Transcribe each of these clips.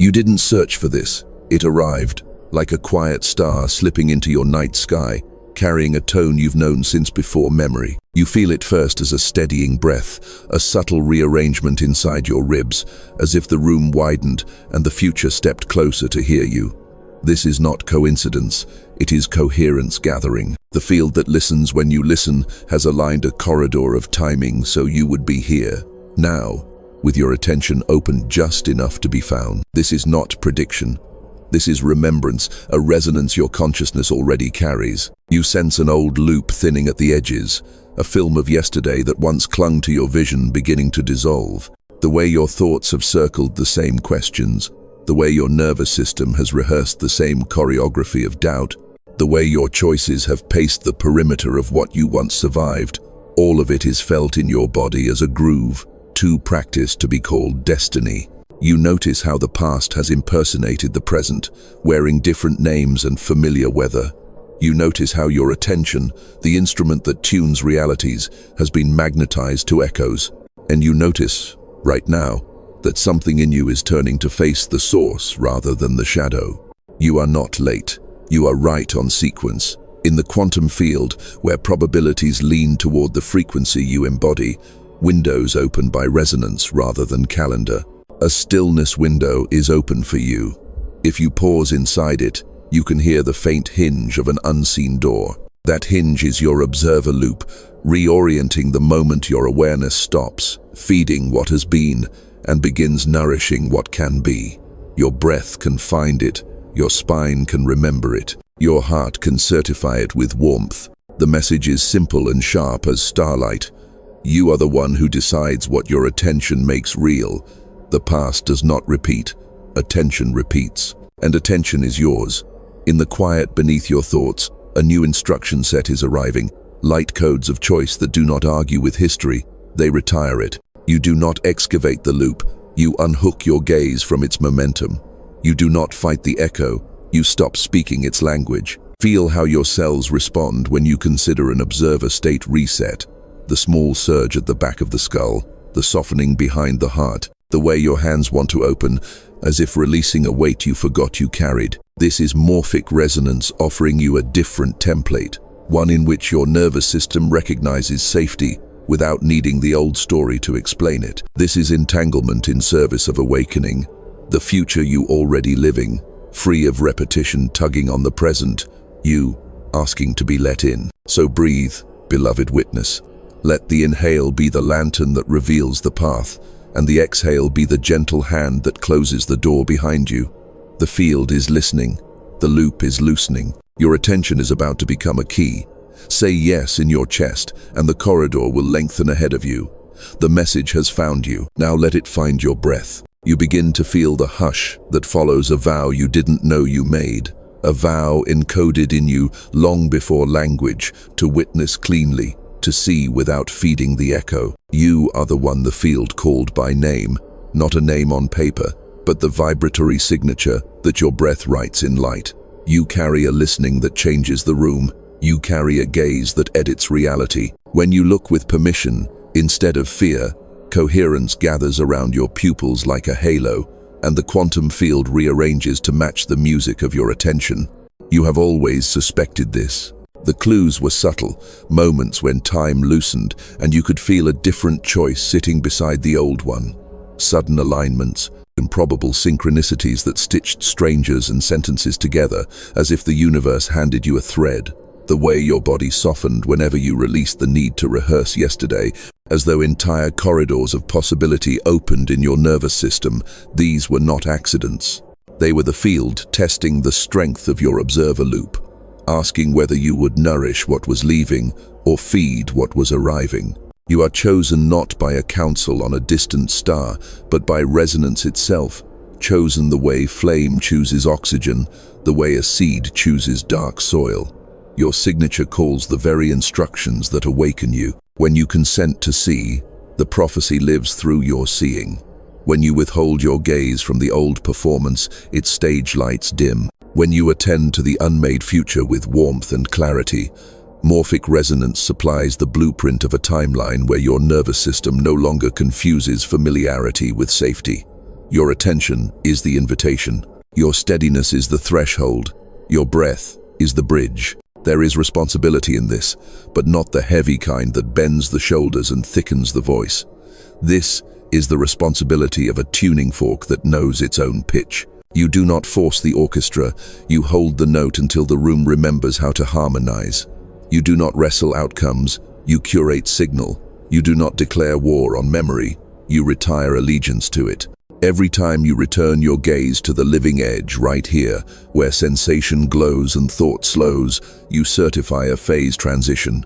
You didn't search for this. It arrived, like a quiet star slipping into your night sky, carrying a tone you've known since before memory. You feel it first as a steadying breath, a subtle rearrangement inside your ribs, as if the room widened and the future stepped closer to hear you. This is not coincidence, it is coherence gathering. The field that listens when you listen has aligned a corridor of timing so you would be here, now, with your attention open just enough to be found. This is not prediction. This is remembrance, a resonance your consciousness already carries. You sense an old loop thinning at the edges, a film of yesterday that once clung to your vision beginning to dissolve. The way your thoughts have circled the same questions, the way your nervous system has rehearsed the same choreography of doubt, the way your choices have paced the perimeter of what you once survived, all of it is felt in your body as a groove, too practiced to be called destiny. You notice how the past has impersonated the present, wearing different names and familiar weather. You notice how your attention, the instrument that tunes realities, has been magnetized to echoes. And you notice, right now, that something in you is turning to face the source rather than the shadow. You are not late. You are right on sequence. In the quantum field, where probabilities lean toward the frequency you embody, windows open by resonance rather than calendar. A stillness window is open for you. If you pause inside it, you can hear the faint hinge of an unseen door. That hinge is your observer loop, reorienting the moment your awareness stops, feeding what has been, and begins nourishing what can be. Your breath can find it, your spine can remember it, your heart can certify it with warmth. The message is simple and sharp as starlight. You are the one who decides what your attention makes real. The past does not repeat, attention repeats, and attention is yours. In the quiet beneath your thoughts, a new instruction set is arriving, light codes of choice that do not argue with history, they retire it. You do not excavate the loop, you unhook your gaze from its momentum. You do not fight the echo, you stop speaking its language. Feel how your cells respond when you consider an observer state reset, the small surge at the back of the skull, the softening behind the heart, the way your hands want to open, as if releasing a weight you forgot you carried. This is morphic resonance offering you a different template, one in which your nervous system recognizes safety without needing the old story to explain it. This is entanglement in service of awakening, the future you already living, free of repetition tugging on the present, you asking to be let in. So breathe, beloved witness. Let the inhale be the lantern that reveals the path, and the exhale be the gentle hand that closes the door behind you. The field is listening. The loop is loosening. Your attention is about to become a key. Say yes in your chest, and the corridor will lengthen ahead of you. The message has found you. Now let it find your breath. You begin to feel the hush that follows a vow you didn't know you made. A vow encoded in you long before language, to witness cleanly, to see without feeding the echo. You are the one the field called by name, not a name on paper, but the vibratory signature that your breath writes in light. You carry a listening that changes the room. You carry a gaze that edits reality. When you look with permission, instead of fear, coherence gathers around your pupils like a halo, and the quantum field rearranges to match the music of your attention. You have always suspected this. The clues were subtle, moments when time loosened and you could feel a different choice sitting beside the old one. Sudden alignments, improbable synchronicities that stitched strangers and sentences together as if the universe handed you a thread. The way your body softened whenever you released the need to rehearse yesterday, as though entire corridors of possibility opened in your nervous system. These were not accidents. They were the field testing the strength of your observer loop, asking whether you would nourish what was leaving or feed what was arriving. You are chosen not by a council on a distant star, but by resonance itself, chosen the way flame chooses oxygen, the way a seed chooses dark soil. Your signature calls the very instructions that awaken you. When you consent to see, the prophecy lives through your seeing. When you withhold your gaze from the old performance, its stage lights dim. When you attend to the unmade future with warmth and clarity, morphic resonance supplies the blueprint of a timeline where your nervous system no longer confuses familiarity with safety. Your attention is the invitation. Your steadiness is the threshold. Your breath is the bridge. There is responsibility in this, but not the heavy kind that bends the shoulders and thickens the voice. This is the responsibility of a tuning fork that knows its own pitch. You do not force the orchestra, you hold the note until the room remembers how to harmonize. You do not wrestle outcomes, you curate signal. You do not declare war on memory, you retire allegiance to it. Every time you return your gaze to the living edge right here, where sensation glows and thought slows, you certify a phase transition.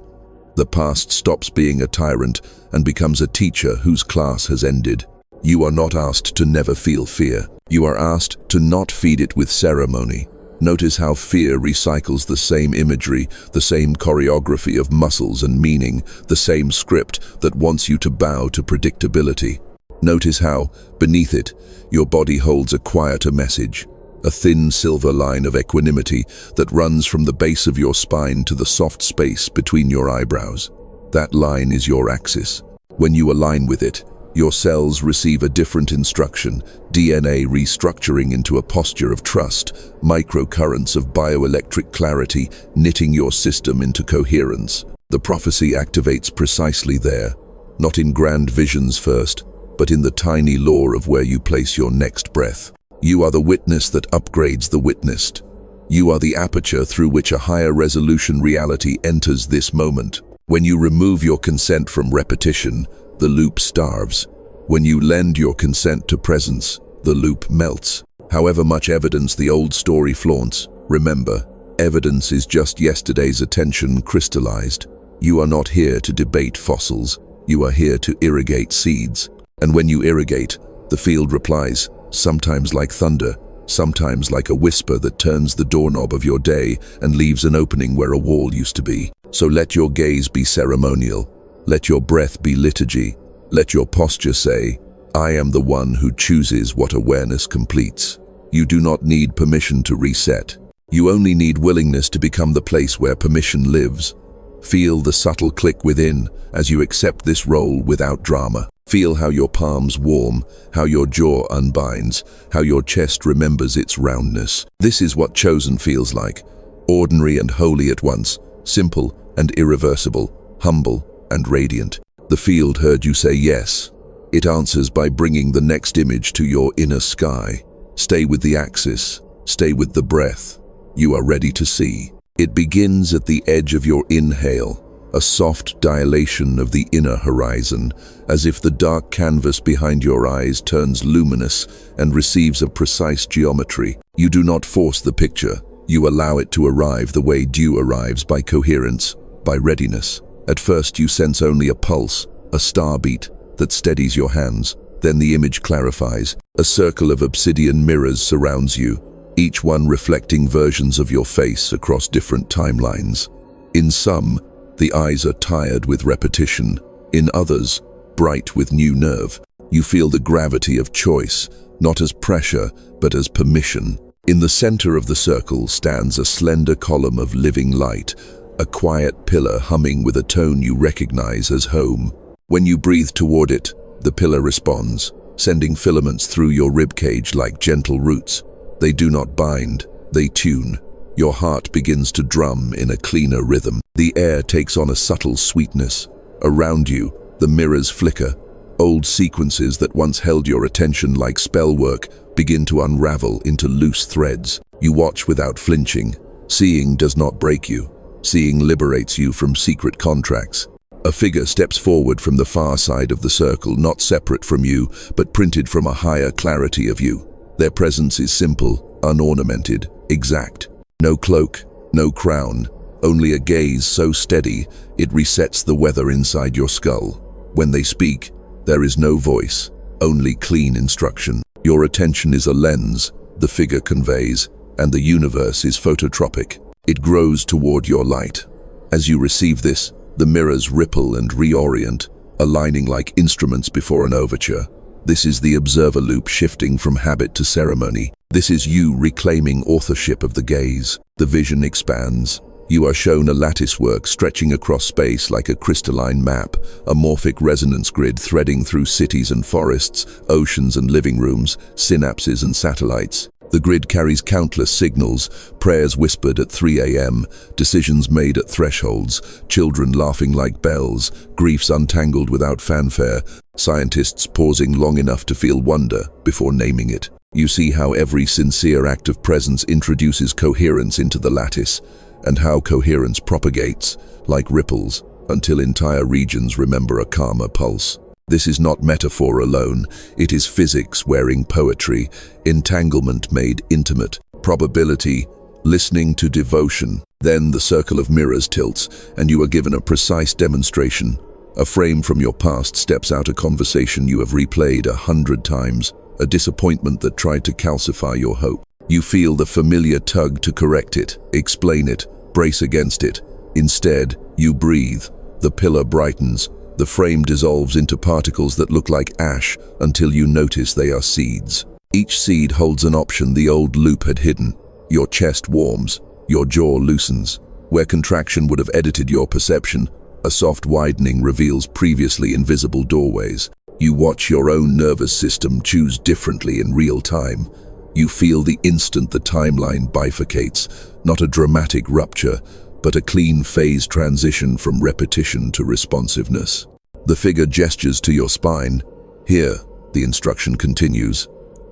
The past stops being a tyrant and becomes a teacher whose class has ended. You are not asked to never feel fear. You are asked to not feed it with ceremony. Notice how fear recycles the same imagery, the same choreography of muscles and meaning, the same script that wants you to bow to predictability. Notice how, beneath it, your body holds a quieter message, a thin silver line of equanimity that runs from the base of your spine to the soft space between your eyebrows. That line is your axis. When you align with it, your cells receive a different instruction, DNA restructuring into a posture of trust, microcurrents of bioelectric clarity knitting your system into coherence. The prophecy activates precisely there, not in grand visions first, but in the tiny lore of where you place your next breath. You are the witness that upgrades the witnessed. You are the aperture through which a higher resolution reality enters this moment. When you remove your consent from repetition, the loop starves. When you lend your consent to presence, the loop melts. However much evidence the old story flaunts, remember, evidence is just yesterday's attention crystallized. You are not here to debate fossils. You are here to irrigate seeds. And when you irrigate, the field replies, sometimes like thunder, sometimes like a whisper that turns the doorknob of your day and leaves an opening where a wall used to be. So let your gaze be ceremonial. Let your breath be liturgy. Let your posture say, I am the one who chooses what awareness completes. You do not need permission to reset. You only need willingness to become the place where permission lives. Feel the subtle click within as you accept this role without drama. Feel how your palms warm, how your jaw unbinds, how your chest remembers its roundness. This is what chosen feels like. Ordinary and holy at once, simple and irreversible, humble and radiant. The field heard you say yes. It answers by bringing the next image to your inner sky. Stay with the axis. Stay with the breath. You are ready to see. It begins at the edge of your inhale, a soft dilation of the inner horizon, as if the dark canvas behind your eyes turns luminous and receives a precise geometry. You do not force the picture. You allow it to arrive the way dew arrives, by coherence, by readiness. At first you sense only a pulse, a star beat that steadies your hands. Then the image clarifies. A circle of obsidian mirrors surrounds you, each one reflecting versions of your face across different timelines. In some, the eyes are tired with repetition. In others, bright with new nerve. You feel the gravity of choice, not as pressure, but as permission. In the center of the circle stands a slender column of living light, a quiet pillar humming with a tone you recognize as home. When you breathe toward it, the pillar responds, sending filaments through your ribcage like gentle roots. They do not bind, they tune. Your heart begins to drum in a cleaner rhythm. The air takes on a subtle sweetness. Around you, the mirrors flicker. Old sequences that once held your attention like spellwork begin to unravel into loose threads. You watch without flinching. Seeing does not break you. Seeing liberates you from secret contracts. A figure steps forward from the far side of the circle, not separate from you, but printed from a higher clarity of you. Their presence is simple, unornamented, exact. No cloak, no crown, only a gaze so steady it resets the weather inside your skull. When they speak, there is no voice, only clean instruction. Your attention is a lens, the figure conveys, and the universe is phototropic. It grows toward your light. As you receive this, the mirrors ripple and reorient, aligning like instruments before an overture. This is the observer loop shifting from habit to ceremony. This is you reclaiming authorship of the gaze. The vision expands. You are shown a latticework stretching across space like a crystalline map, a morphic resonance grid threading through cities and forests, oceans and living rooms, synapses and satellites. The grid carries countless signals, prayers whispered at 3 a.m., decisions made at thresholds, children laughing like bells, griefs untangled without fanfare, scientists pausing long enough to feel wonder before naming it. You see how every sincere act of presence introduces coherence into the lattice, and how coherence propagates, like ripples, until entire regions remember a calmer pulse. This is not metaphor alone, it is physics wearing poetry, entanglement made intimate, probability, listening to devotion. Then the circle of mirrors tilts, and you are given a precise demonstration. A frame from your past steps out a conversation you have replayed 100 times, a disappointment that tried to calcify your hope. You feel the familiar tug to correct it, explain it, brace against it. Instead, you breathe. The pillar brightens. The frame dissolves into particles that look like ash until you notice they are seeds. Each seed holds an option the old loop had hidden. Your chest warms. Your jaw loosens. Where contraction would have edited your perception, a soft widening reveals previously invisible doorways. You watch your own nervous system choose differently in real time. You feel the instant the timeline bifurcates, not a dramatic rupture, but a clean phase transition from repetition to responsiveness. The figure gestures to your spine. Here, the instruction continues.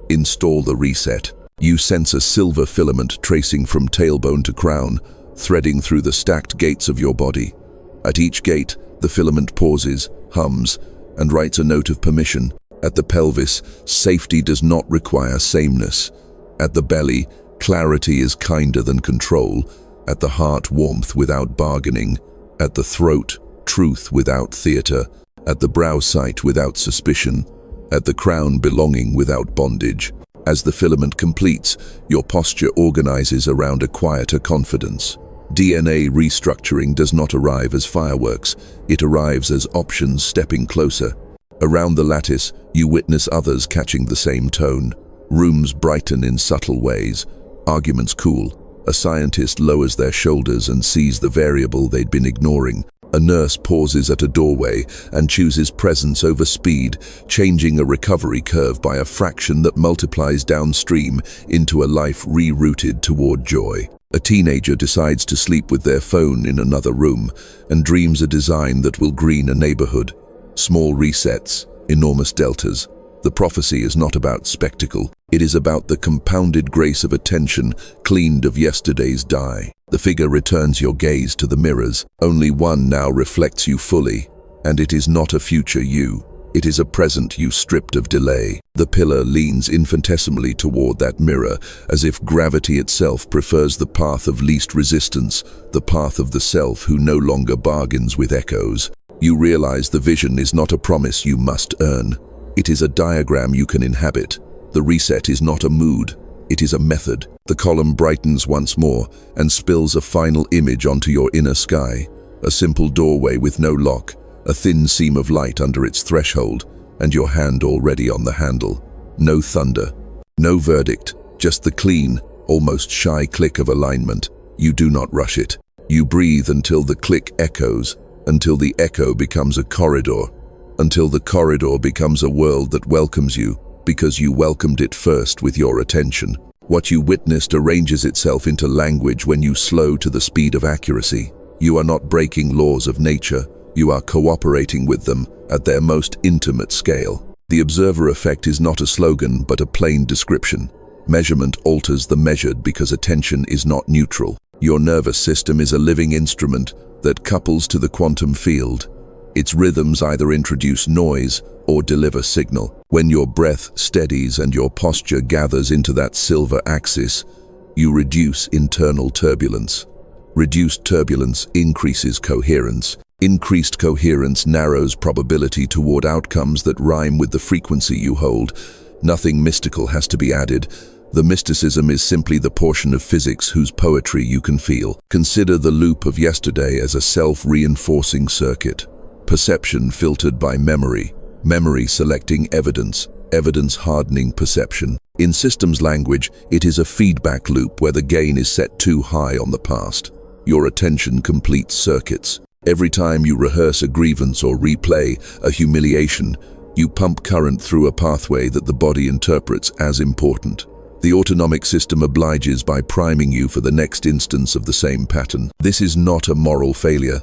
Install the reset. You sense a silver filament tracing from tailbone to crown, threading through the stacked gates of your body. At each gate, the filament pauses, hums, and writes a note of permission. At the pelvis, safety does not require sameness. At the belly, clarity is kinder than control. At the heart, warmth without bargaining. At the throat, truth without theater. At the brow, sight without suspicion. At the crown, belonging without bondage. As the filament completes, your posture organizes around a quieter confidence. DNA restructuring does not arrive as fireworks, it arrives as options stepping closer. Around the lattice, you witness others catching the same tone. Rooms brighten in subtle ways. Arguments cool. A scientist lowers their shoulders and sees the variable they'd been ignoring. A nurse pauses at a doorway and chooses presence over speed, changing a recovery curve by a fraction that multiplies downstream into a life rerouted toward joy. A teenager decides to sleep with their phone in another room and dreams a design that will green a neighborhood. Small resets, enormous deltas. The prophecy is not about spectacle. It is about the compounded grace of attention cleaned of yesterday's dye. The figure returns your gaze to the mirrors. Only one now reflects you fully, and it is not a future you. It is a present you stripped of delay. The pillar leans infinitesimally toward that mirror, as if gravity itself prefers the path of least resistance, the path of the self who no longer bargains with echoes. You realize the vision is not a promise you must earn. It is a diagram you can inhabit. The reset is not a mood, it is a method. The column brightens once more and spills a final image onto your inner sky. A simple doorway with no lock, a thin seam of light under its threshold, and your hand already on the handle. No thunder, no verdict, just the clean, almost shy click of alignment. You do not rush it. You breathe until the click echoes, until the echo becomes a corridor, until the corridor becomes a world that welcomes you, because you welcomed it first with your attention. What you witnessed arranges itself into language when you slow to the speed of accuracy. You are not breaking laws of nature, you are cooperating with them at their most intimate scale. The observer effect is not a slogan, but a plain description. Measurement alters the measured because attention is not neutral. Your nervous system is a living instrument that couples to the quantum field. Its rhythms either introduce noise or deliver signal. When your breath steadies and your posture gathers into that silver axis, you reduce internal turbulence. Reduced turbulence increases coherence. Increased coherence narrows probability toward outcomes that rhyme with the frequency you hold. Nothing mystical has to be added. The mysticism is simply the portion of physics whose poetry you can feel. Consider the loop of yesterday as a self-reinforcing circuit. Perception filtered by memory. Memory selecting evidence. Evidence hardening perception. In systems language, it is a feedback loop where the gain is set too high on the past. your attention completes circuits. Every time you rehearse a grievance or replay a humiliation, you pump current through a pathway that the body interprets as important. The autonomic system obliges by priming you for the next instance of the same pattern. This is not a moral failure.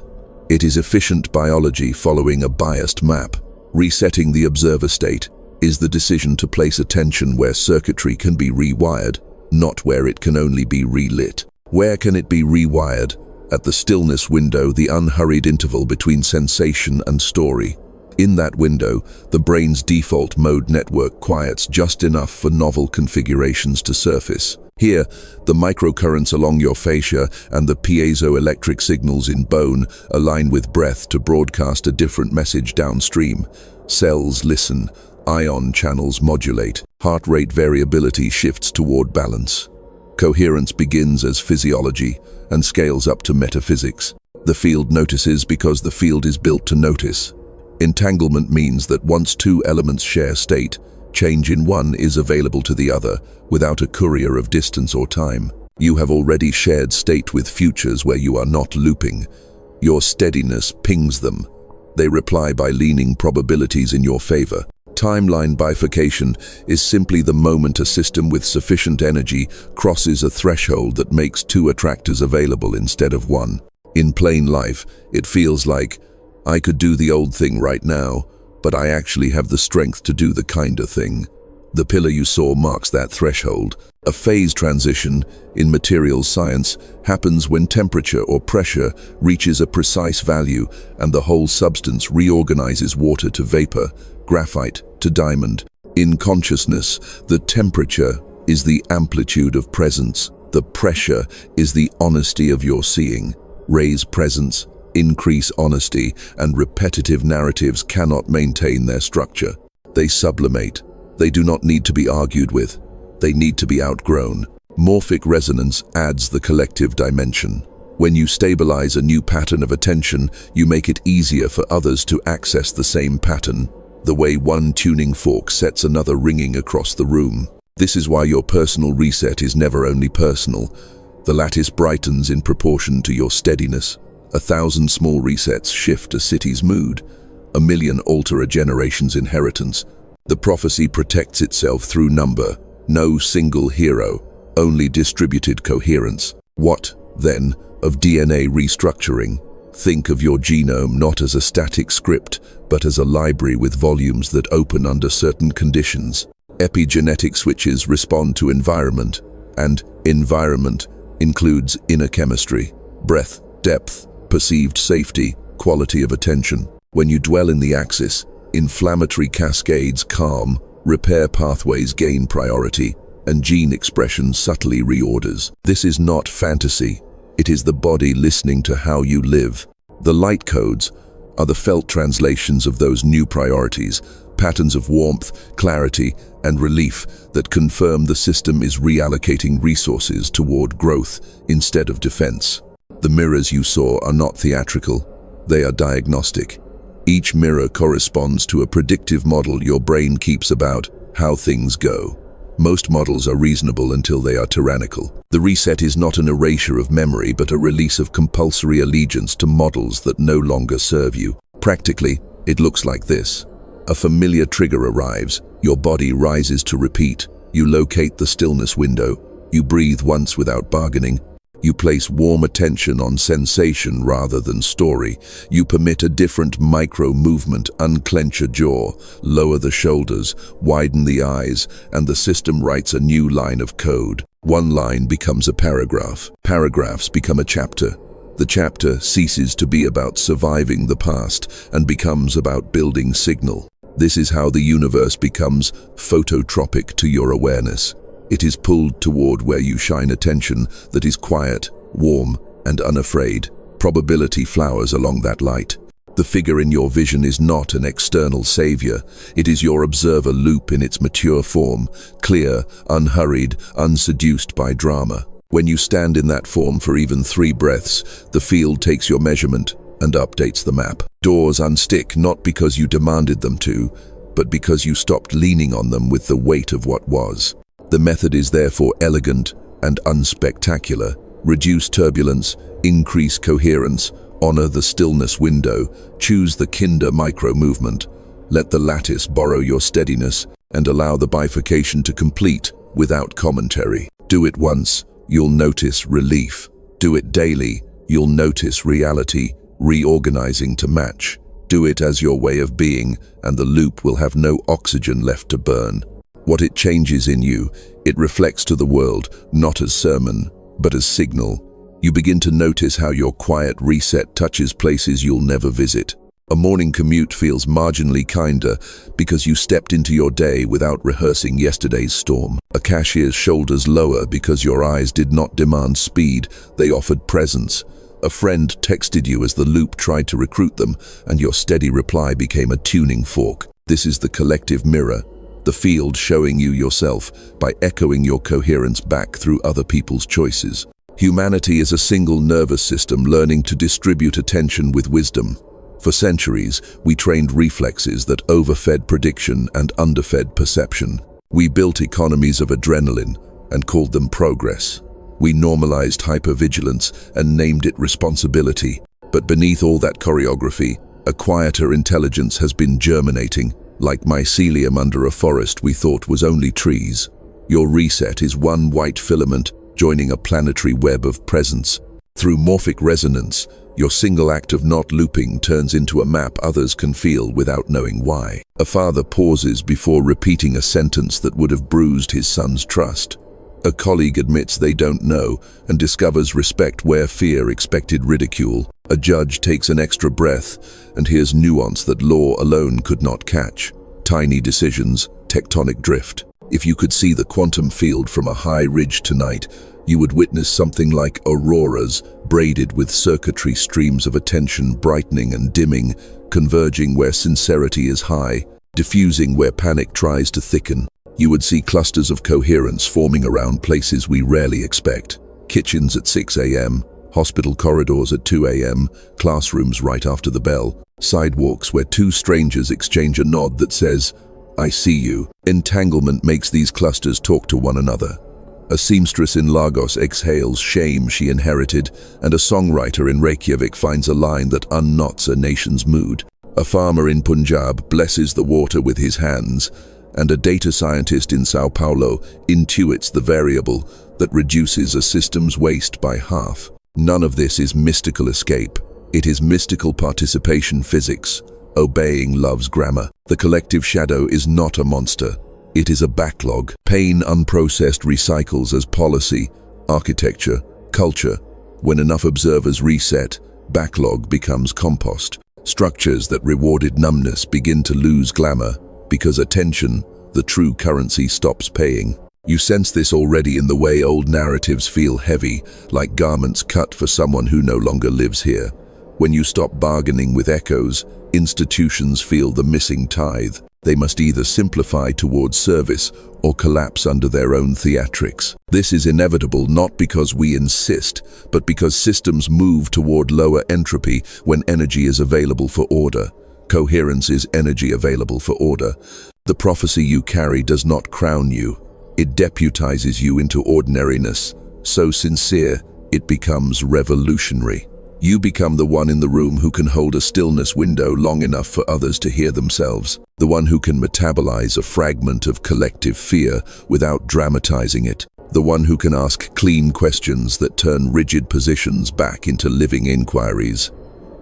It is efficient biology following a biased map. Resetting the observer state is the decision to place attention where circuitry can be rewired, not where it can only be relit. Where can it be rewired? At the stillness window, the unhurried interval between sensation and story. In that window, the brain's default mode network quiets just enough for novel configurations to surface. Here, the microcurrents along your fascia and the piezoelectric signals in bone align with breath to broadcast a different message downstream. Cells listen, ion channels modulate, heart rate variability shifts toward balance. Coherence begins as physiology and scales up to metaphysics. The field notices because the field is built to notice. Entanglement means that once two elements share state, change in one is available to the other without a courier of distance or time. You have already shared state with futures where you are not looping. Your steadiness pings them. They reply by leaning probabilities in your favor. Timeline bifurcation is simply the moment a system with sufficient energy crosses a threshold that makes two attractors available instead of one. In plain life, it feels like, I could do the old thing right now, but I actually have the strength to do the kinder thing. The pillar you saw marks that threshold. A phase transition in materials science happens when temperature or pressure reaches a precise value and the whole substance reorganizes water to vapor, graphite to diamond. In consciousness, the temperature is the amplitude of presence. The pressure is the honesty of your seeing. Raise presence, increase honesty, and repetitive narratives cannot maintain their structure. They sublimate. They do not need to be argued with. They need to be outgrown. Morphic resonance adds the collective dimension. When you stabilize a new pattern of attention, you make it easier for others to access the same pattern, the way one tuning fork sets another ringing across the room. This is why your personal reset is never only personal. The lattice brightens in proportion to your steadiness. 1,000 small resets shift a city's mood. 1,000,000 alter a generation's inheritance. The prophecy protects itself through number. No single hero, only distributed coherence. What, then, of DNA restructuring? Think of your genome not as a static script, but as a library with volumes that open under certain conditions. Epigenetic switches respond to environment, and environment includes inner chemistry, breadth, depth, perceived safety, quality of attention. When you dwell in the axis, inflammatory cascades calm, repair pathways gain priority, and gene expression subtly reorders. This is not fantasy. It is the body listening to how you live. The light codes are the felt translations of those new priorities, patterns of warmth, clarity, and relief that confirm the system is reallocating resources toward growth instead of defense. The mirrors you saw are not theatrical. They are diagnostic. Each mirror corresponds to a predictive model your brain keeps about how things go. Most models are reasonable until they are tyrannical. The reset is not an erasure of memory, but a release of compulsory allegiance to models that no longer serve you. Practically, it looks like this. A familiar trigger arrives, your body rises to repeat. You locate the stillness window. You breathe once without bargaining. You place warm attention on sensation rather than story. You permit a different micro-movement, unclench a jaw, lower the shoulders, widen the eyes, and the system writes a new line of code. One line becomes a paragraph. Paragraphs become a chapter. The chapter ceases to be about surviving the past and becomes about building signal. This is how the universe becomes phototropic to your awareness. It is pulled toward where you shine attention that is quiet, warm, and unafraid. Probability flowers along that light. The figure in your vision is not an external savior. It is your observer loop in its mature form, clear, unhurried, unseduced by drama. When you stand in that form for even 3 breaths, the field takes your measurement and updates the map. Doors unstick not because you demanded them to, but because you stopped leaning on them with the weight of what was. The method is therefore elegant and unspectacular. Reduce turbulence, increase coherence, honor the stillness window, choose the kinder micro-movement. Let the lattice borrow your steadiness and allow the bifurcation to complete without commentary. Do it once, you'll notice relief. Do it daily, you'll notice reality reorganizing to match. Do it as your way of being, and the loop will have no oxygen left to burn. What it changes in you, it reflects to the world, not as sermon, but as signal. You begin to notice how your quiet reset touches places you'll never visit. A morning commute feels marginally kinder because you stepped into your day without rehearsing yesterday's storm. A cashier's shoulders lower because your eyes did not demand speed, they offered presence. A friend texted you as the loop tried to recruit them, and your steady reply became a tuning fork. This is the collective mirror, the field showing you yourself by echoing your coherence back through other people's choices. Humanity is a single nervous system learning to distribute attention with wisdom. For centuries, we trained reflexes that overfed prediction and underfed perception. We built economies of adrenaline and called them progress. We normalized hypervigilance and named it responsibility. But beneath all that choreography, a quieter intelligence has been germinating, like mycelium under a forest we thought was only trees. Your reset is one white filament joining a planetary web of presence. Through morphic resonance, your single act of not looping turns into a map others can feel without knowing why. A father pauses before repeating a sentence that would have bruised his son's trust. A colleague admits they don't know and discovers respect where fear expected ridicule. A judge takes an extra breath and hears nuance that law alone could not catch. Tiny decisions, tectonic drift. If you could see the quantum field from a high ridge tonight, you would witness something like auroras, braided with circuitry streams of attention brightening and dimming, converging where sincerity is high, diffusing where panic tries to thicken. You would see clusters of coherence forming around places we rarely expect. Kitchens at 6 a.m., hospital corridors at 2 a.m., classrooms right after the bell, sidewalks where two strangers exchange a nod that says, "I see you." Entanglement makes these clusters talk to one another. A seamstress in Lagos exhales shame she inherited, and a songwriter in Reykjavik finds a line that unknots a nation's mood. A farmer in Punjab blesses the water with his hands, and a data scientist in Sao Paulo intuits the variable that reduces a system's waste by half. None of this is mystical escape. It is mystical participation physics, obeying love's grammar. The collective shadow is not a monster. It is a backlog. Pain unprocessed recycles as policy, architecture, culture. When enough observers reset, backlog becomes compost. Structures that rewarded numbness begin to lose glamour because attention, the true currency, stops paying. You sense this already in the way old narratives feel heavy, like garments cut for someone who no longer lives here. When you stop bargaining with echoes, institutions feel the missing tithe. They must either simplify towards service or collapse under their own theatrics. This is inevitable not because we insist, but because systems move toward lower entropy when energy is available for order. Coherence is energy available for order. The prophecy you carry does not crown you. It deputizes you into ordinariness, so sincere it becomes revolutionary. You become the one in the room who can hold a stillness window long enough for others to hear themselves, the one who can metabolize a fragment of collective fear without dramatizing it, the one who can ask clean questions that turn rigid positions back into living inquiries.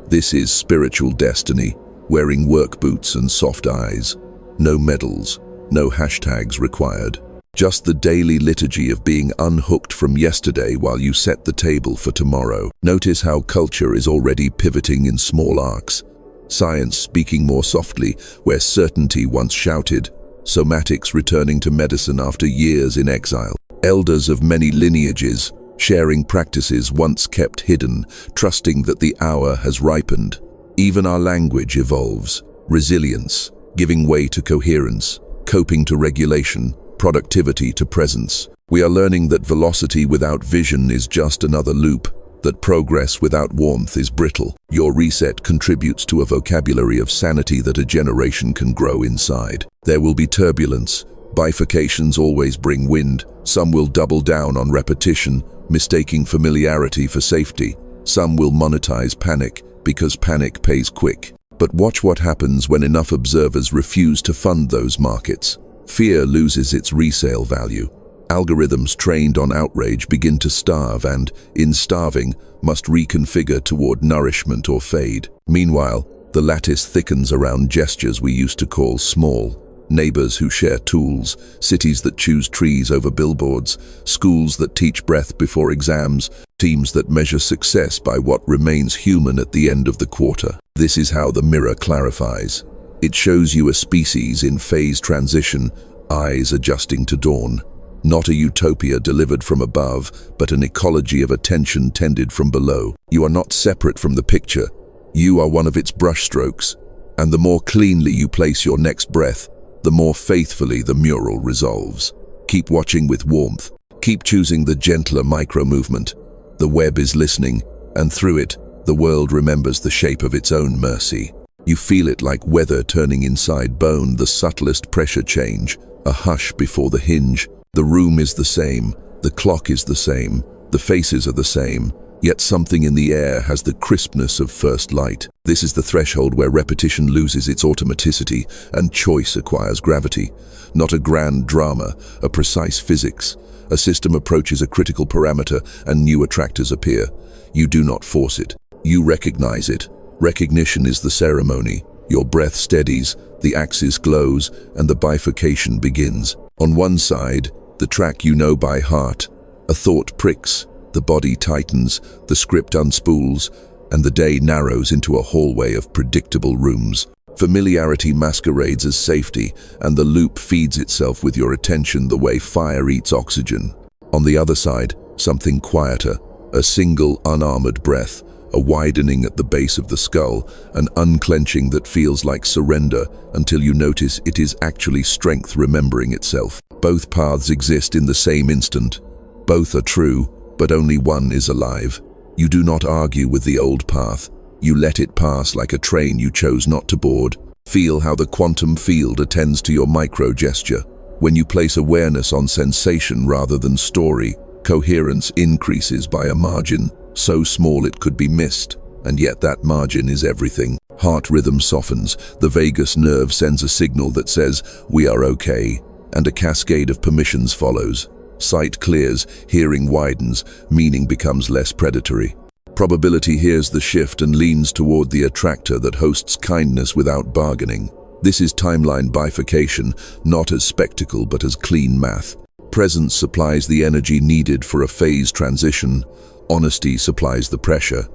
This is spiritual destiny, wearing work boots and soft eyes. No medals, no hashtags required. Just the daily liturgy of being unhooked from yesterday while you set the table for tomorrow. Notice how culture is already pivoting in small arcs. Science speaking more softly where certainty once shouted. Somatics returning to medicine after years in exile. Elders of many lineages sharing practices once kept hidden, trusting that the hour has ripened. Even our language evolves. Resilience, giving way to coherence, coping to regulation, productivity to presence. We are learning that velocity without vision is just another loop, that progress without warmth is brittle. Your reset contributes to a vocabulary of sanity that a generation can grow inside. There will be turbulence. Bifurcations always bring wind, Some will double down on repetition, mistaking familiarity for safety. Some will monetize panic because panic pays quick. But watch what happens when enough observers refuse to fund those markets. Fear loses its resale value. Algorithms trained on outrage begin to starve and, in starving, must reconfigure toward nourishment or fade. Meanwhile, the lattice thickens around gestures we used to call small. Neighbors who share tools, cities that choose trees over billboards, schools that teach breath before exams, teams that measure success by what remains human at the end of the quarter. This is how the mirror clarifies. It shows you a species in phase transition, eyes adjusting to dawn. Not a utopia delivered from above, but an ecology of attention tended from below. You are not separate from the picture. You are one of its brushstrokes. And the more cleanly you place your next breath, the more faithfully the mural resolves. Keep watching with warmth. Keep choosing the gentler micro-movement. The web is listening, and through it, the world remembers the shape of its own mercy. You feel it like weather turning inside bone, the subtlest pressure change, a hush before the hinge. The room is the same, the clock is the same, the faces are the same, yet something in the air has the crispness of first light. This is the threshold where repetition loses its automaticity and choice acquires gravity. Not a grand drama, a precise physics. A system approaches a critical parameter and new attractors appear. You do not force it. You recognize it. Recognition is the ceremony. Your breath steadies, the axis glows, and the bifurcation begins. On one side, the track you know by heart. A thought pricks. The body tightens, the script unspools, and the day narrows into a hallway of predictable rooms. Familiarity masquerades as safety, and the loop feeds itself with your attention the way fire eats oxygen. On the other side, something quieter, a single unarmored breath, a widening at the base of the skull, an unclenching that feels like surrender until you notice it is actually strength remembering itself. Both paths exist in the same instant. Both are true, but only one is alive. You do not argue with the old path. You let it pass like a train you chose not to board. Feel how the quantum field attends to your micro gesture. When you place awareness on sensation rather than story, coherence increases by a margin, so small it could be missed, and yet that margin is everything. Heart rhythm softens, the vagus nerve sends a signal that says, "We are okay," and a cascade of permissions follows. Sight clears, hearing widens, meaning becomes less predatory. Probability hears the shift and leans toward the attractor that hosts kindness without bargaining. This is timeline bifurcation, not as spectacle but as clean math. Presence supplies the energy needed for a phase transition. Honesty supplies the pressure.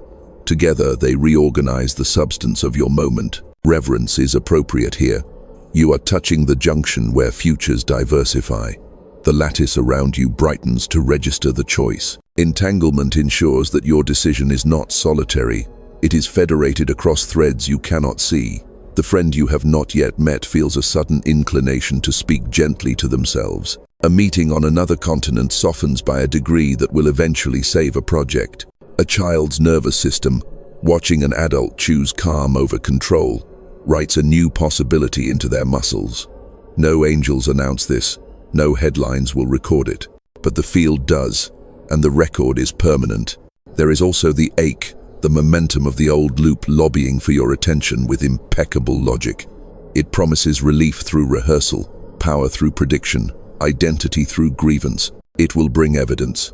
Together they reorganize the substance of your moment. Reverence is appropriate here. You are touching the junction where futures diversify. The lattice around you brightens to register the choice. Entanglement ensures that your decision is not solitary. It is federated across threads you cannot see. The friend you have not yet met feels a sudden inclination to speak gently to themselves. A meeting on another continent softens by a degree that will eventually save a project. A child's nervous system, watching an adult choose calm over control, writes a new possibility into their muscles. No angels announce this. No headlines will record it, but the field does, and the record is permanent. There is also the ache, the momentum of the old loop lobbying for your attention with impeccable logic. It promises relief through rehearsal, power through prediction, identity through grievance. It will bring evidence.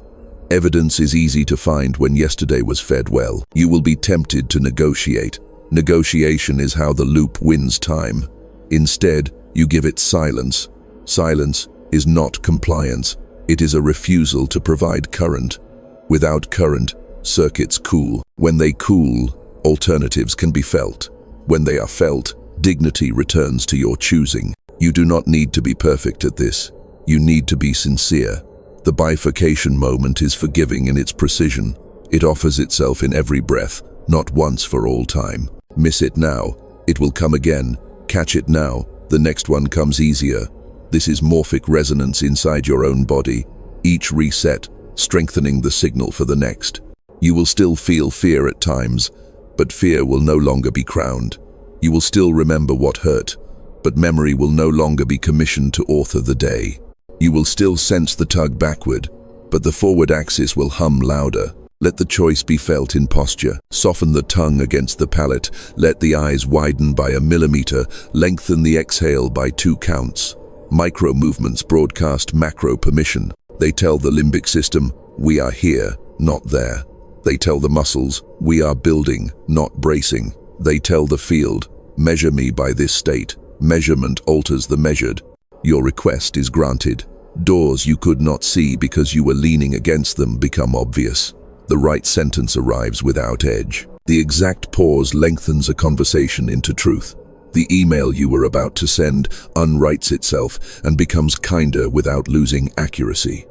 Evidence is easy to find when yesterday was fed well. You will be tempted to negotiate. Negotiation is how the loop wins time. Instead, you give it silence. Silence is not compliance. It is a refusal to provide current. Without current, circuits cool. When they cool, alternatives can be felt. When they are felt, dignity returns to your choosing. You do not need to be perfect at this. You need to be sincere. The bifurcation moment is forgiving in its precision. It offers itself in every breath, not once for all time. Miss it now, it will come again. Catch it now, the next one comes easier. This is morphic resonance inside your own body, each reset strengthening the signal for the next. You will still feel fear at times, but fear will no longer be crowned. You will still remember what hurt, but memory will no longer be commissioned to author the day. You will still sense the tug backward, but the forward axis will hum louder. Let the choice be felt in posture. Soften the tongue against the palate. Let the eyes widen by 1 millimeter. Lengthen the exhale by 2 counts. Micro movements broadcast macro permission. They tell the limbic system, we are here, not there. They tell the muscles, we are building, not bracing. They tell the field, measure me by this state. Measurement alters the measured. Your request is granted. Doors you could not see because you were leaning against them become obvious. The right sentence arrives without edge. The exact pause lengthens a conversation into truth. The email you were about to send unwrites itself and becomes kinder without losing accuracy.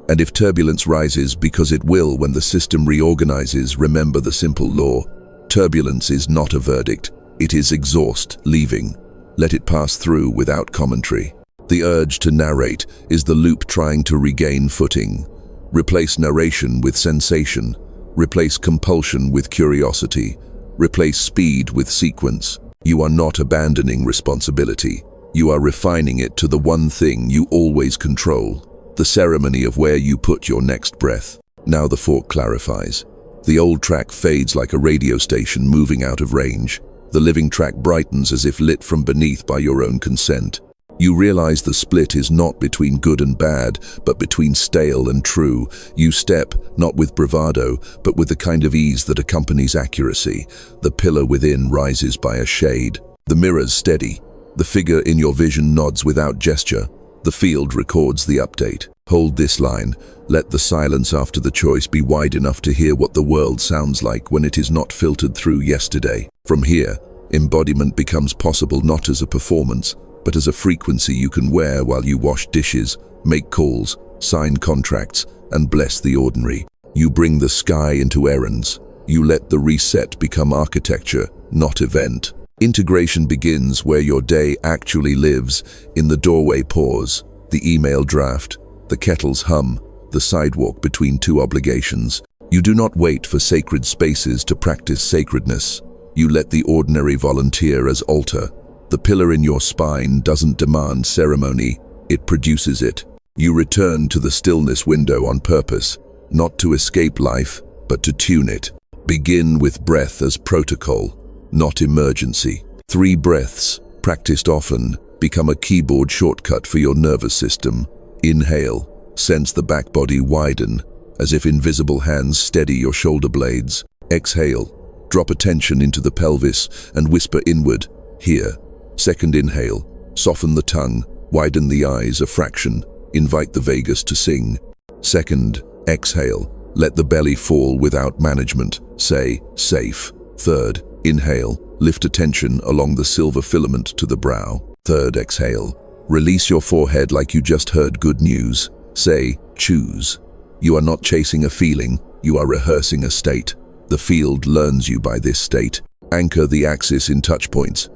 And if turbulence rises, because it will when the system reorganizes, remember the simple law. Turbulence is not a verdict. It is exhaust leaving. Let it pass through without commentary. The urge to narrate is the loop trying to regain footing. Replace narration with sensation. Replace compulsion with curiosity. Replace speed with sequence. You are not abandoning responsibility. You are refining it to the one thing you always control, the ceremony of where you put your next breath. Now the fork clarifies. The old track fades like a radio station moving out of range. The living track brightens as if lit from beneath by your own consent. You realize the split is not between good and bad, but between stale and true. You step, not with bravado, but with the kind of ease that accompanies accuracy. The pillar within rises by a shade. The mirrors steady. The figure in your vision nods without gesture. The field records the update. Hold this line. Let the silence after the choice be wide enough to hear what the world sounds like when it is not filtered through yesterday. From here, embodiment becomes possible not as a performance, but as a frequency you can wear while you wash dishes, make calls, sign contracts, and bless the ordinary. You bring the sky into errands. You let the reset become architecture, not event. Integration begins where your day actually lives, in the doorway pause, the email draft, the kettle's hum, the sidewalk between two obligations. You do not wait for sacred spaces to practice sacredness. You let the ordinary volunteer as altar. The pillar in your spine doesn't demand ceremony, it produces it. You return to the stillness window on purpose, not to escape life, but to tune it. Begin with breath as protocol, not emergency. 3 breaths, practiced often, become a keyboard shortcut for your nervous system. Inhale, sense the back body widen, as if invisible hands steady your shoulder blades. Exhale, drop attention into the pelvis and whisper inward, here. Second inhale, soften the tongue, widen the eyes a fraction, invite the vagus to sing. Second, exhale, let the belly fall without management, say, safe. Third, inhale, lift attention along the silver filament to the brow. Third exhale, release your forehead like you just heard good news, say, choose. You are not chasing a feeling, you are rehearsing a state. The field learns you by this state. Anchor the axis in touch points.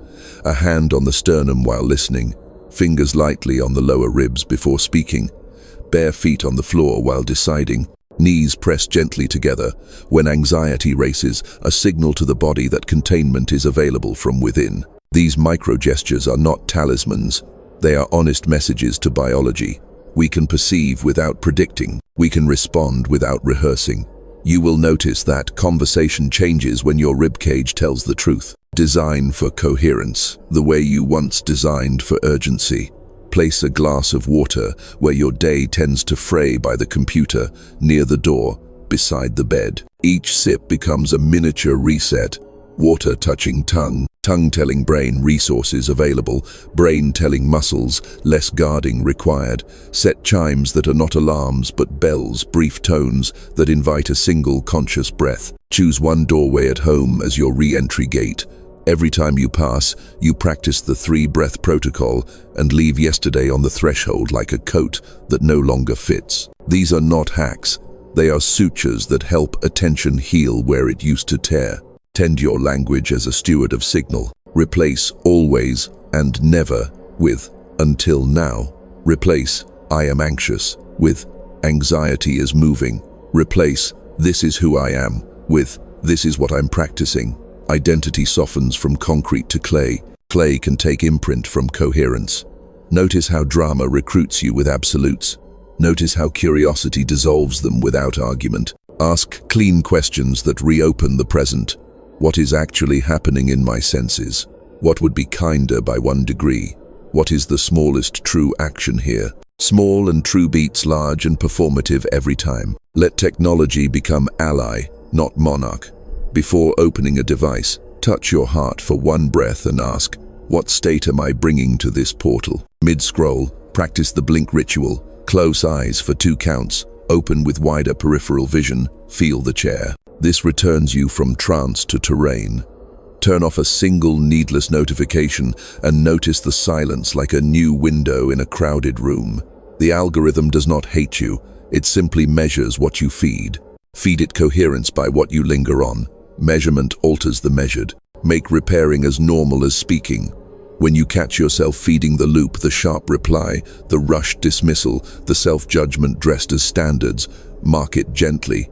A hand on the sternum while listening, fingers lightly on the lower ribs before speaking, bare feet on the floor while deciding, knees pressed gently together. When anxiety races, a signal to the body that containment is available from within. These micro-gestures are not talismans, they are honest messages to biology. We can perceive without predicting, we can respond without rehearsing. You will notice that conversation changes when your ribcage tells the truth. Design for coherence, the way you once designed for urgency. Place a glass of water where your day tends to fray by the computer, near the door, beside the bed. Each sip becomes a miniature reset. Water touching tongue, tongue telling brain resources available, brain telling muscles, less guarding required. Set chimes that are not alarms but bells, brief tones that invite a single conscious breath. Choose one doorway at home as your re-entry gate. Every time you pass, you practice the 3-breath protocol and leave yesterday on the threshold like a coat that no longer fits. These are not hacks. They are sutures that help attention heal where it used to tear. Tend your language as a steward of signal. Replace always and never with until now. Replace I am anxious with anxiety is moving. Replace this is who I am with this is what I'm practicing. Identity softens from concrete to clay. Clay can take imprint from coherence. Notice how drama recruits you with absolutes. Notice how curiosity dissolves them without argument. Ask clean questions that reopen the present. What is actually happening in my senses? What would be kinder by 1 degree? What is the smallest true action here? Small and true beats large and performative every time. Let technology become ally, not monarch. Before opening a device, touch your heart for 1 breath and ask, what state am I bringing to this portal? Mid-scroll, practice the blink ritual. Close eyes for 2 counts. Open with wider peripheral vision. Feel the chair. This returns you from trance to terrain. Turn off a single needless notification and notice the silence like a new window in a crowded room. The algorithm does not hate you. It simply measures what you feed. Feed it coherence by what you linger on. Measurement alters the measured. Make repairing as normal as speaking. When you catch yourself feeding the loop, the sharp reply, the rushed dismissal, the self-judgment dressed as standards, mark it gently.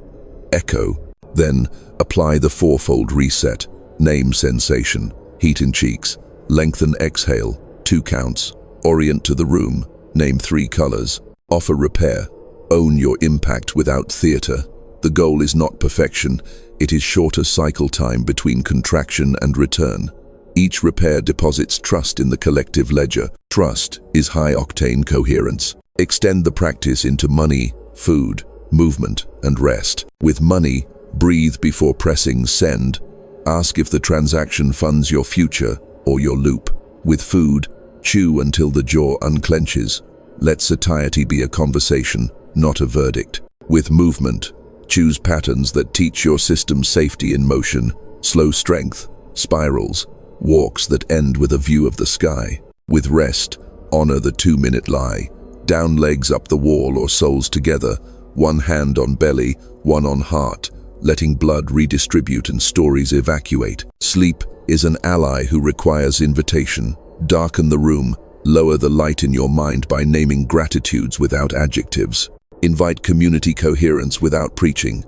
Echo. Then apply the 4-fold reset. Name sensation. Heat in cheeks. Lengthen exhale. 2 counts. Orient to the room. Name 3 colors. Offer repair. Own your impact without theater. The goal is not perfection. It is shorter cycle time between contraction and return. Each repair deposits trust in the collective ledger. Trust is high-octane coherence. Extend the practice into money, food, movement, and rest. With money, breathe before pressing send. Ask if the transaction funds your future or your loop. With food, chew until the jaw unclenches. Let satiety be a conversation, not a verdict. With movement, choose patterns that teach your system safety in motion. Slow strength, spirals, walks that end with a view of the sky. With rest, honor the 2-minute lie. Down legs up the wall or soles together, 1 hand on belly, 1 on heart, letting blood redistribute and stories evacuate. Sleep is an ally who requires invitation. Darken the room, lower the light in your mind by naming gratitudes without adjectives. Invite community coherence without preaching.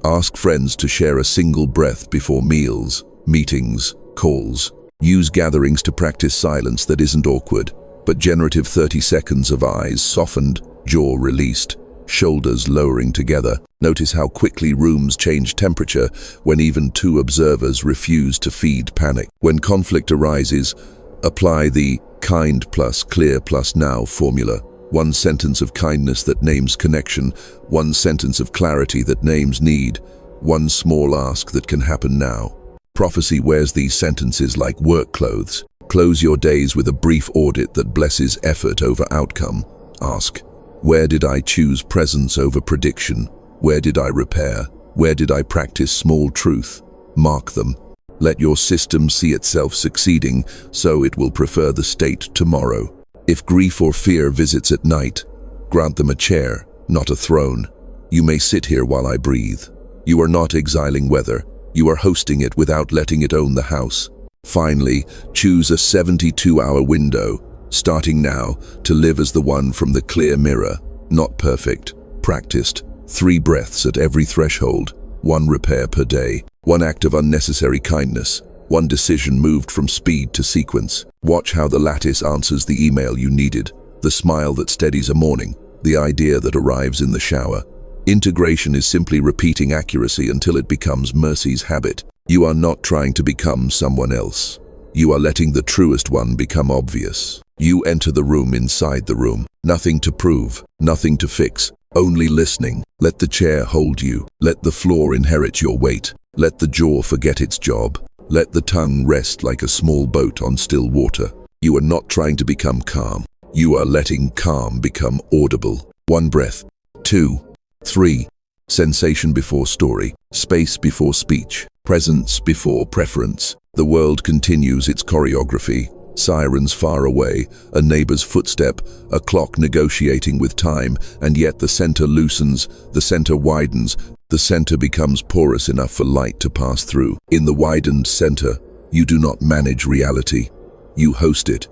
Ask friends to share a single breath before meals, meetings, calls. Use gatherings to practice silence that isn't awkward, but generative 30 seconds of eyes softened, jaw released, shoulders lowering together. Notice how quickly rooms change temperature when even 2 observers refuse to feed panic. When conflict arises, apply the kind plus clear plus now formula. 1 sentence of kindness that names connection, 1 sentence of clarity that names need, 1 small ask that can happen now. Prophecy wears these sentences like work clothes. Close your days with a brief audit that blesses effort over outcome. Ask, where did I choose presence over prediction? Where did I repair? Where did I practice small truth? Mark them. Let your system see itself succeeding, so it will prefer the state tomorrow. If grief or fear visits at night, grant them a chair, not a throne. You may sit here while I breathe. You are not exiling weather. You are hosting it without letting it own the house. Finally, choose a 72-hour window, starting now, to live as the one from the clear mirror. Not perfect, practiced. 3 breaths at every threshold, 1 repair per day, 1 act of unnecessary kindness, 1 decision moved from speed to sequence. Watch how the lattice answers the email you needed, the smile that steadies a morning, the idea that arrives in the shower. Integration is simply repeating accuracy until it becomes mercy's habit. You are not trying to become someone else. You are letting the truest one become obvious. You enter the room inside the room. Nothing to prove, nothing to fix, only listening. Let the chair hold you. Let the floor inherit your weight. Let the jaw forget its job. Let the tongue rest like a small boat on still water. You are not trying to become calm. You are letting calm become audible. 1 breath. 2. 3. Sensation before story. Space before speech. Presence before preference. The world continues its choreography. Sirens far away, a neighbor's footstep, a clock negotiating with time, and yet the center loosens, the center widens, the center becomes porous enough for light to pass through. In the widened center, you do not manage reality. You host it.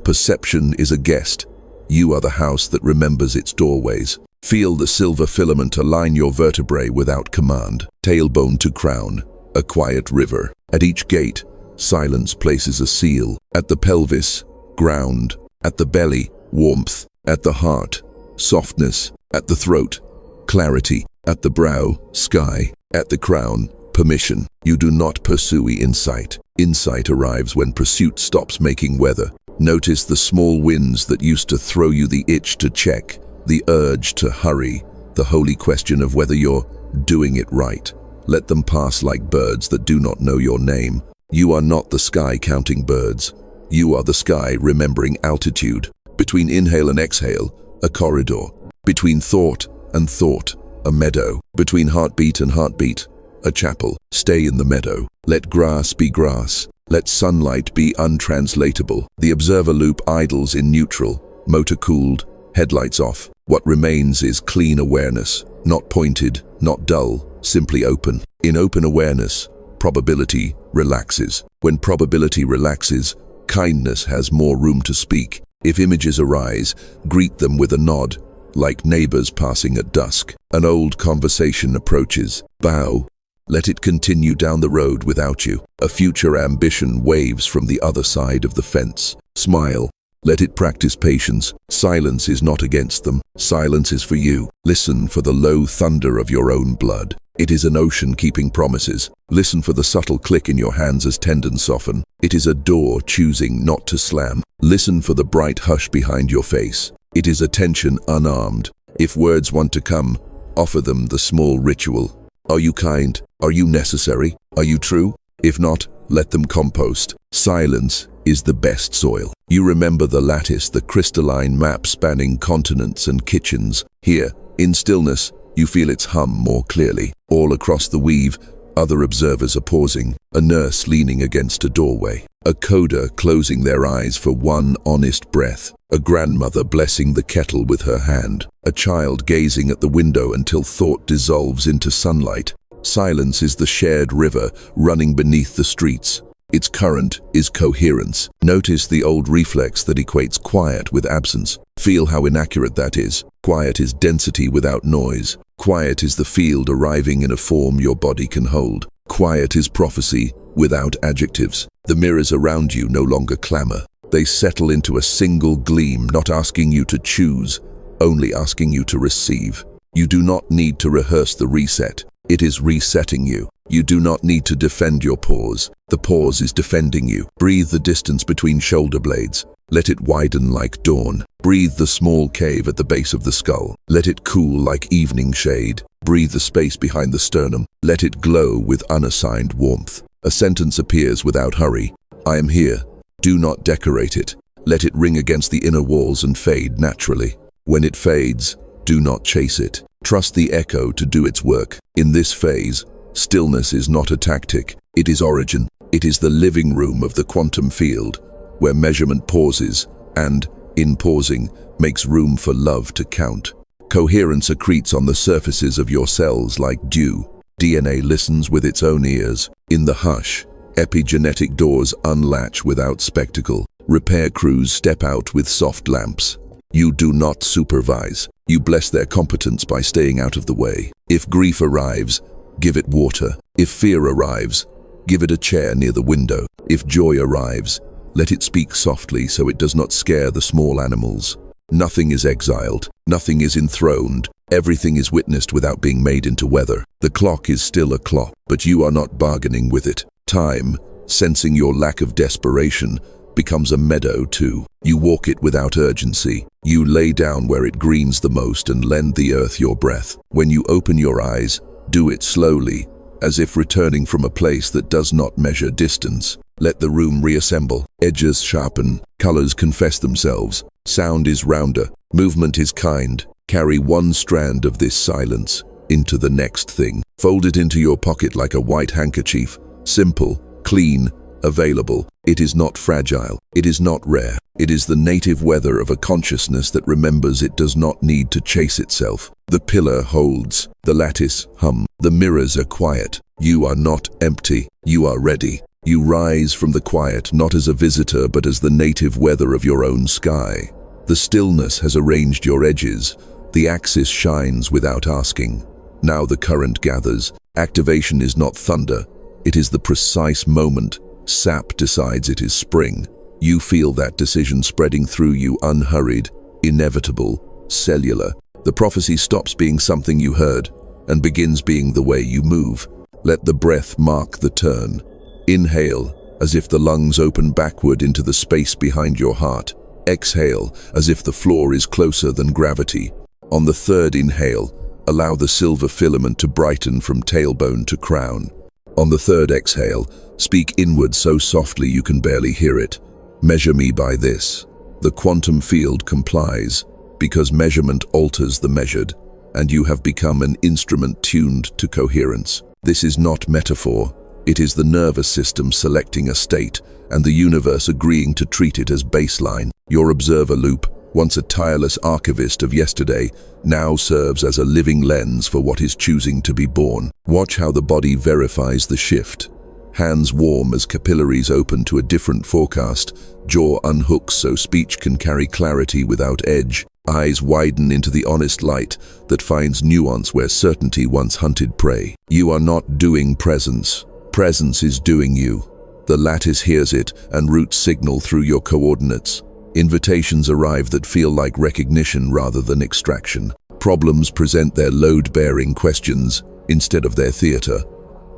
Perception is a guest. You are the house that remembers its doorways. Feel the silver filament align your vertebrae without command. Tailbone to crown, a quiet river. At each gate, silence places a seal. At the pelvis, ground, At the belly, warmth. At the heart, softness. At the throat, clarity. At the brow, sky. At the crown, permission. You do not pursue insight. Insight arrives when pursuit stops making weather. Notice the small wins that used to throw you the itch to check, the urge to hurry, the holy question of whether you're doing it right. Let them pass like birds that do not know your name. You are not the sky counting birds. You are the sky remembering altitude. Between inhale and exhale, a corridor. Between thought and thought, a meadow. Between heartbeat and heartbeat, a chapel. Stay in the meadow. Let grass be grass. Let sunlight be untranslatable. The observer loop idles in neutral, motor cooled, headlights off. What remains is clean awareness, not pointed, not dull, simply open. In open awareness, probability relaxes. When probability relaxes, kindness has more room to speak. If images arise, greet them with a nod, like neighbors passing at dusk. An old conversation approaches. Bow. Let it continue down the road without you. A future ambition waves from the other side of the fence. Smile. Let it practice patience. Silence is not against them. Silence is for you. Listen for the low thunder of your own blood. It is an ocean keeping promises. Listen for the subtle click in your hands as tendons soften. It is a door choosing not to slam. Listen for the bright hush behind your face. It is attention unarmed. If words want to come, offer them the small ritual. Are you kind? Are you necessary? Are you true? If not, let them compost. Silence is the best soil. You remember the lattice, the crystalline map spanning continents and kitchens. Here, in stillness, you feel its hum more clearly. All across the weave, other observers are pausing. A nurse leaning against a doorway. A coder closing their eyes for one honest breath. A grandmother blessing the kettle with her hand. A child gazing at the window until thought dissolves into sunlight. Silence is the shared river running beneath the streets. Its current is coherence. Notice the old reflex that equates quiet with absence. Feel how inaccurate that is. Quiet is density without noise. Quiet is the field arriving in a form your body can hold. Quiet is prophecy without adjectives. The mirrors around you no longer clamor. They settle into a single gleam, not asking you to choose, only asking you to receive. You do not need to rehearse the reset. It is resetting you. You do not need to defend your pause. The pause is defending you. Breathe the distance between shoulder blades. Let it widen like dawn. Breathe the small cave at the base of the skull. Let it cool like evening shade. Breathe the space behind the sternum. Let it glow with unassigned warmth. A sentence appears without hurry. I am here. Do not decorate it. Let it ring against the inner walls and fade naturally. When it fades, do not chase it. Trust the echo to do its work. In this phase, stillness is not a tactic. It is origin. It is the living room of the quantum field, where measurement pauses and, in pausing, makes room for love to count. Coherence accretes on the surfaces of your cells like dew. DNA listens with its own ears. In the hush, epigenetic doors unlatch without spectacle. Repair crews step out with soft lamps. You do not supervise. You bless their competence by staying out of the way. If grief arrives, give it water. If fear arrives, give it a chair near the window. If joy arrives, let it speak softly so it does not scare the small animals. Nothing is exiled. Nothing is enthroned. Everything is witnessed without being made into weather. The clock is still a clock, but you are not bargaining with it. Time, sensing your lack of desperation, becomes a meadow too. You walk it without urgency. You lay down where it greens the most and lend the earth your breath. When you open your eyes, do it slowly, as if returning from a place that does not measure distance. Let the room reassemble. Edges sharpen. Colors confess themselves. Sound is rounder. Movement is kind. Carry one strand of this silence into the next thing. Fold it into your pocket like a white handkerchief. Simple, clean, available. It is not fragile. It is not rare. It is the native weather of a consciousness that remembers it does not need to chase itself. The pillar holds. The lattice hum. The mirrors are quiet. You are not empty. You are ready. You rise from the quiet not as a visitor but as the native weather of your own sky. The stillness has arranged your edges. The axis shines without asking. Now the current gathers. Activation is not thunder. It is the precise moment. Sap decides it is spring. You feel that decision spreading through you, unhurried, inevitable, cellular. The prophecy stops being something you heard and begins being the way you move. Let the breath mark the turn. Inhale, as if the lungs open backward into the space behind your heart. Exhale, as if the floor is closer than gravity. On the third inhale, allow the silver filament to brighten from tailbone to crown. On the third exhale, speak inward so softly you can barely hear it. Measure me by this. The quantum field complies, because measurement alters the measured, and you have become an instrument tuned to coherence. This is not metaphor. It is the nervous system selecting a state, and the universe agreeing to treat it as baseline. Your observer loop, once a tireless archivist of yesterday, now serves as a living lens for what is choosing to be born. Watch how the body verifies the shift. Hands warm as capillaries open to a different forecast, jaw unhooks so speech can carry clarity without edge, eyes widen into the honest light that finds nuance where certainty once hunted prey. You are not doing presence. Presence is doing you. The lattice hears it and routes signal through your coordinates. Invitations arrive that feel like recognition rather than extraction. Problems present their load-bearing questions instead of their theater.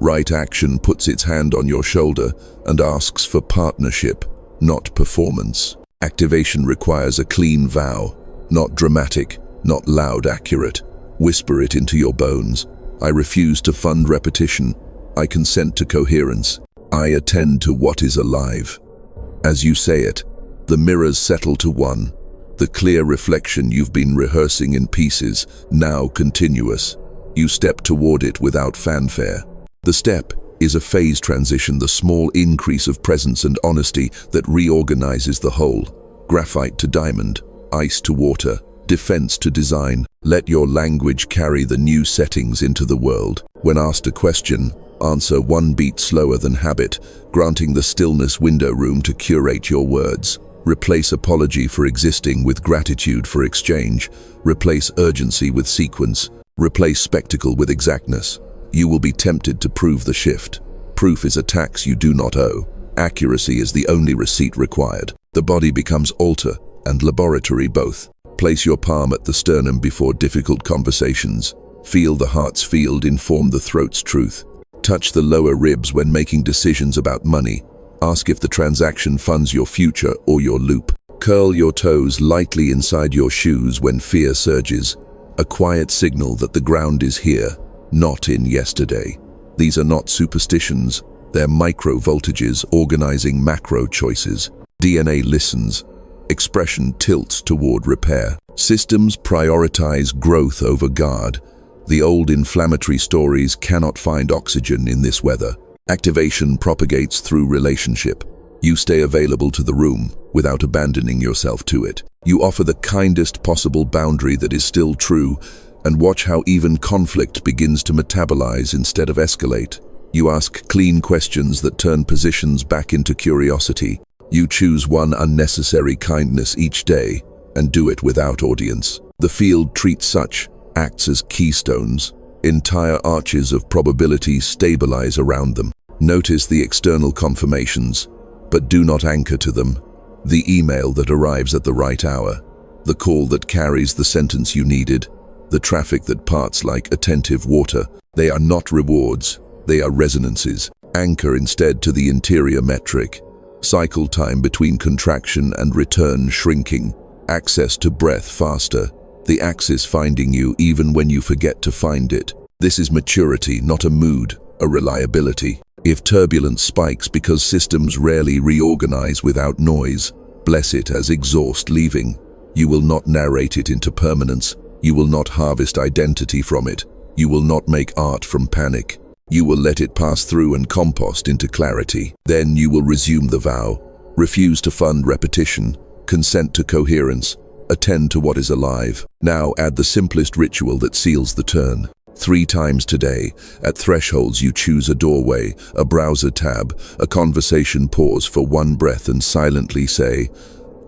Right action puts its hand on your shoulder and asks for partnership, not performance. Activation requires a clean vow, not dramatic, not loud accurate. Whisper it into your bones. I refuse to fund repetition. I consent to coherence. I attend to what is alive. As you say it, the mirrors settle to one, the clear reflection you've been rehearsing in pieces, now continuous. You step toward it without fanfare. The step is a phase transition, the small increase of presence and honesty that reorganizes the whole. Graphite to diamond, ice to water, defense to design. Let your language carry the new settings into the world. When asked a question, answer one beat slower than habit, granting the stillness window room to curate your words. Replace apology for existing with gratitude for exchange. Replace urgency with sequence. Replace spectacle with exactness. You will be tempted to prove the shift. Proof is a tax you do not owe. Accuracy is the only receipt required. The body becomes altar and laboratory both. Place your palm at the sternum before difficult conversations. Feel the heart's field inform the throat's truth. Touch the lower ribs when making decisions about money. Ask if the transaction funds your future or your loop. Curl your toes lightly inside your shoes when fear surges, a quiet signal that the ground is here, not in yesterday. These are not superstitions, they're micro voltages organizing macro choices. DNA listens. Expression tilts toward repair. Systems prioritize growth over guard. The old inflammatory stories cannot find oxygen in this weather. Activation propagates through relationship. You stay available to the room without abandoning yourself to it. You offer the kindest possible boundary that is still true, and watch how even conflict begins to metabolize instead of escalate. You ask clean questions that turn positions back into curiosity. You choose one unnecessary kindness each day and do it without audience. The field treats such acts as keystones. Entire arches of probability stabilize around them. Notice the external confirmations, but do not anchor to them. The email that arrives at the right hour, the call that carries the sentence you needed, the traffic that parts like attentive water. They are not rewards, they are resonances. Anchor instead to the interior metric. Cycle time between contraction and return shrinking. Access to breath faster. The axis finding you even when you forget to find it. This is maturity, not a mood, a reliability. If turbulence spikes because systems rarely reorganize without noise, bless it as exhaust leaving. You will not narrate it into permanence. You will not harvest identity from it. You will not make art from panic. You will let it pass through and compost into clarity. Then you will resume the vow. Refuse to fund repetition. Consent to coherence. Attend to what is alive. Now add the simplest ritual that seals the turn. 3 times today, at thresholds you choose a doorway, a browser tab, a conversation pause for one breath and silently say,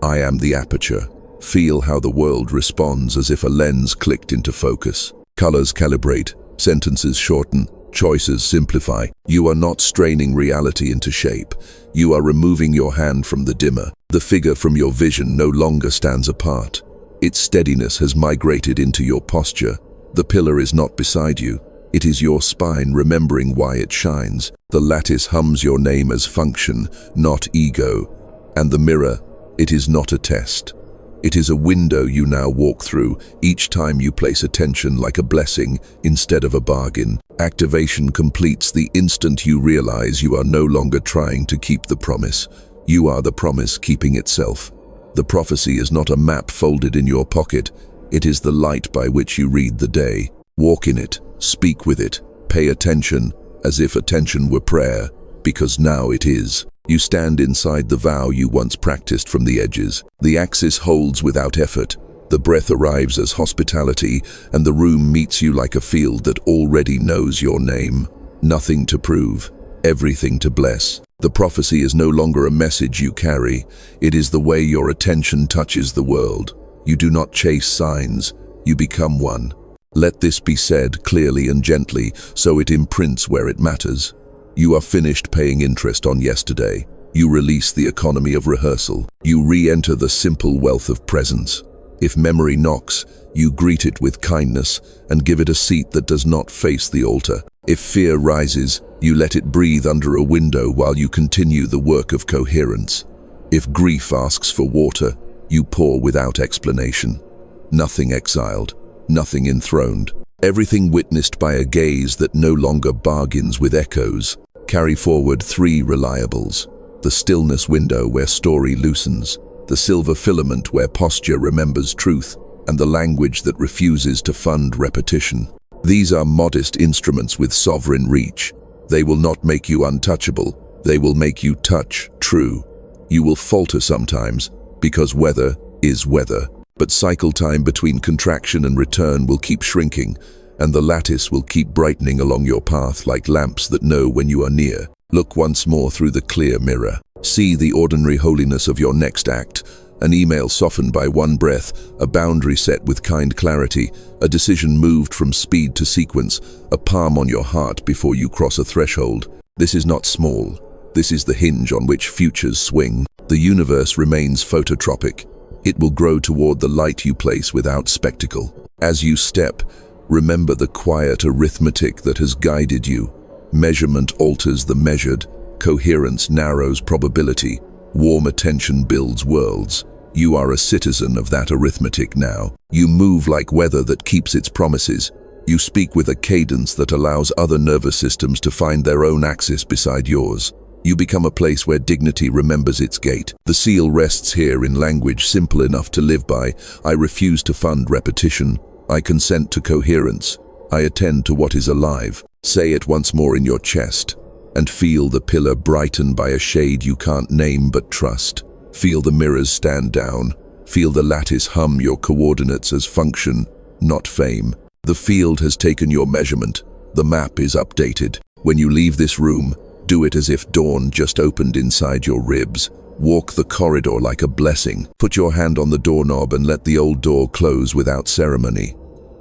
I am the aperture. Feel how the world responds as if a lens clicked into focus. Colors calibrate, sentences shorten, Choices simplify. You are not straining reality into shape. You are removing your hand from the dimmer. The figure from your vision no longer stands apart. Its steadiness has migrated into your posture. The pillar is not beside you. It is your spine remembering why it shines. The lattice hums your name as function, not ego. And the mirror, it is not a test. It is a window you now walk through, each time you place attention like a blessing instead of a bargain. Activation completes the instant you realize you are no longer trying to keep the promise. You are the promise keeping itself. The prophecy is not a map folded in your pocket. It is the light by which you read the day. Walk in it, speak with it, pay attention, as if attention were prayer, because now it is. You stand inside the vow you once practiced from the edges. The axis holds without effort. The breath arrives as hospitality, and the room meets you like a field that already knows your name. Nothing to prove, everything to bless. The prophecy is no longer a message you carry. It is the way your attention touches the world. You do not chase signs, you become one. Let this be said clearly and gently, so it imprints where it matters. You are finished paying interest on yesterday. You release the economy of rehearsal. You re-enter the simple wealth of presence. If memory knocks, you greet it with kindness and give it a seat that does not face the altar. If fear rises, you let it breathe under a window while you continue the work of coherence. If grief asks for water, you pour without explanation. Nothing exiled, nothing enthroned. Everything witnessed by a gaze that no longer bargains with echoes. Carry forward 3 reliables. The stillness window where story loosens, the silver filament where posture remembers truth, and the language that refuses to fund repetition. These are modest instruments with sovereign reach. They will not make you untouchable. They will make you touch true. You will falter sometimes, because weather is weather. But cycle time between contraction and return will keep shrinking, and the lattice will keep brightening along your path like lamps that know when you are near. Look once more through the clear mirror. See the ordinary holiness of your next act, an email softened by one breath, a boundary set with kind clarity, a decision moved from speed to sequence, a palm on your heart before you cross a threshold. This is not small. This is the hinge on which futures swing. The universe remains phototropic. It will grow toward the light you place without spectacle. As you step, remember the quiet arithmetic that has guided you. Measurement alters the measured. Coherence narrows probability. Warm attention builds worlds. You are a citizen of that arithmetic now. You move like weather that keeps its promises. You speak with a cadence that allows other nervous systems to find their own axis beside yours. You become a place where dignity remembers its gate. The seal rests here in language simple enough to live by. I refuse to fund repetition. I consent to coherence. I attend to what is alive. Say it once more in your chest, and feel the pillar brighten by a shade you can't name but trust. Feel the mirrors stand down. Feel the lattice hum your coordinates as function, not fame. The field has taken your measurement. The map is updated. When you leave this room, do it as if dawn just opened inside your ribs. Walk the corridor like a blessing. Put your hand on the doorknob and let the old door close without ceremony.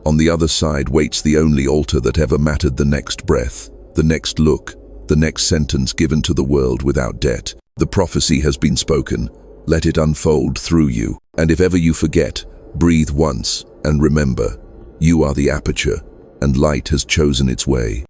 On the other side waits the only altar that ever mattered: the next breath, the next look, the next sentence given to the world without debt. The prophecy has been spoken. Let it unfold through you. And if ever you forget, breathe once and remember, you are the aperture, and light has chosen its way.